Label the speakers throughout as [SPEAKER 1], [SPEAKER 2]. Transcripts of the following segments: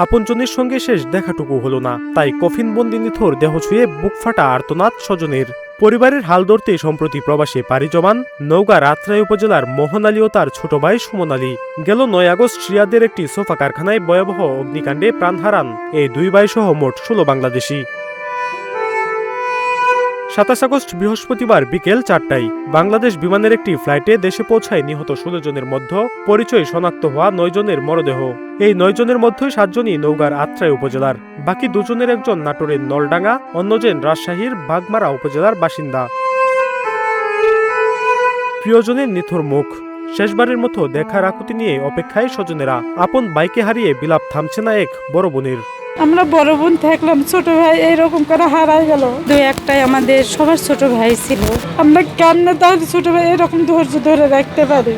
[SPEAKER 1] আপনজনের সঙ্গে শেষ দেখাটুকু হলো না, তাই কফিনবন্দি নিথর দেহ ছুঁয়ে বুক ফাটা আর্তনাদ স্বজনের। পরিবারের হাল ধরতে সম্প্রতি প্রবাসে পাড়ি জমান নওগাঁ রাতরাই উপজেলার মোহন আলী ও তার ছোট ভাই সুমন আলী। গেল ৯ আগস্ট রিয়াদের একটি সোফা কারখানায় ভয়াবহ অগ্নিকাণ্ডে প্রাণ হারান এই দুই ভাই সহ মোট ১৬ বাংলাদেশি। ২৭ আগস্ট বৃহস্পতিবার বিকেল ৪টায় বাংলাদেশ বিমানের একটি ফ্লাইটে দেশে পৌঁছায় নিহত ১৬ জনের মধ্যে পরিচয় শনাক্ত হওয়া ৯ জনের মরদেহ। এই ৯ জনের মধ্যে ৭ জনই নওগাঁর আত্রাই উপজেলার, বাকি দুজনের একজন নাটোরের নলডাঙ্গা, অন্যজন রাজশাহীর বাগমারা উপজেলার বাসিন্দা। প্রিয়জনের নিথর মুখ, শেষবারের মতো দেখার আকুতি নিয়ে অপেক্ষায় স্বজনেরা। আপন বাইকে হারিয়ে বিলাপ থামছে না এক বড় বোনের।
[SPEAKER 2] আমরা বড় বোন থাকলাম, ছোট ভাই এইরকম করে হারাই গেল। দুই একটাই আমাদের সবার ছোট ভাই ছিল। আমরা কেমনে তাহলে ছোট ভাই এরকম ধৈর্য ধরে রাখতে পারি?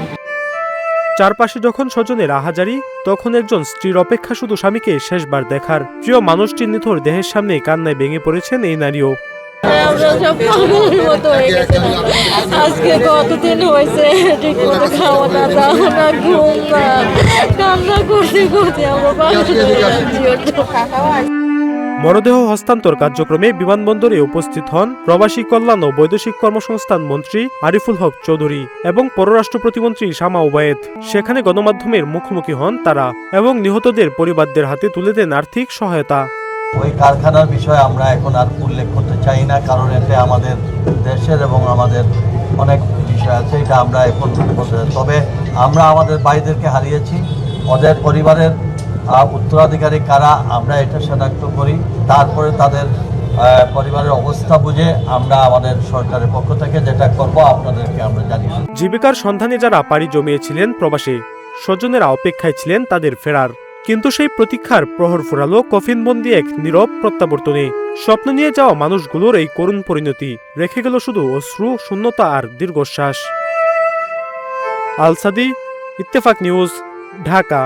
[SPEAKER 1] চারপাশে যখন স্বজনের আহাজারি, তখন একজন স্ত্রীর অপেক্ষা শুধু স্বামীকে শেষবার দেখার। প্রিয় মানুষটির নিথর দেহের সামনে কান্নায় ভেঙে পড়েছেন এই নারীও।
[SPEAKER 3] আমরা সব পাগলের মতো হয়ে গেছিলাম। আজকে কতদিন হয়েছে ঠিক মতো খাওয়া না, দাওয়া না, ঘুম না, কান্না করতে করতে আমরা পাগল হয়ে যাচ্ছি।
[SPEAKER 1] মরদেহ হস্তান্তর কার্যক্রমে বিমানবন্দরে উপস্থিত হন প্রবাসী কল্যাণ ও বৈদেশিক কর্মসংস্থান মন্ত্রী আরিফুল হক চৌধুরী এবং পররাষ্ট্র প্রতিমন্ত্রী শামা ওবায়েদ। সেখানে গণমাধ্যমের মুখোমুখি হন তারা এবং নিহতদের পরিবারদের হাতে তুলে দেন আর্থিক সহায়তা।
[SPEAKER 4] ওই কারখানার বিষয়ে আমরা এখন আর উল্লেখ করতে চাই না, কারণ এতে আমাদের দেশের এবং আমাদের অনেক বিষয় আছে, এটা আমরা এখন বলতে। তবে আমরা আমাদের ভাইদেরকে হারিয়েছি, ওদের পরিবারের উত্তরাধিকারী কারা আমরা এটা শনাক্ত করি, তারপরে তাদের পরিবারের অবস্থা বুঝে আমরা আমাদের সরকারের পক্ষ থেকে যেটা করব আপনাদেরকে আমরা জানিয়ে দেব।
[SPEAKER 1] জীবিকার সন্ধানে যারা পাড়ি জমিয়েছিলেন প্রবাসে, স্বজনেরা অপেক্ষায় ছিলেন তাদের ফেরার। কিন্তু সেই প্রতীক্ষার প্রহর ফুরালো কফিনবন্দি এক নীরব প্রত্যাবর্তনে। স্বপ্ন নিয়ে যাওয়া মানুষগুলোর এই করুণ পরিণতি রেখে গেল শুধু অশ্রু, শূন্যতা আর দীর্ঘশ্বাস। আল সাদি, ইত্তেফাক নিউজ, ঢাকা।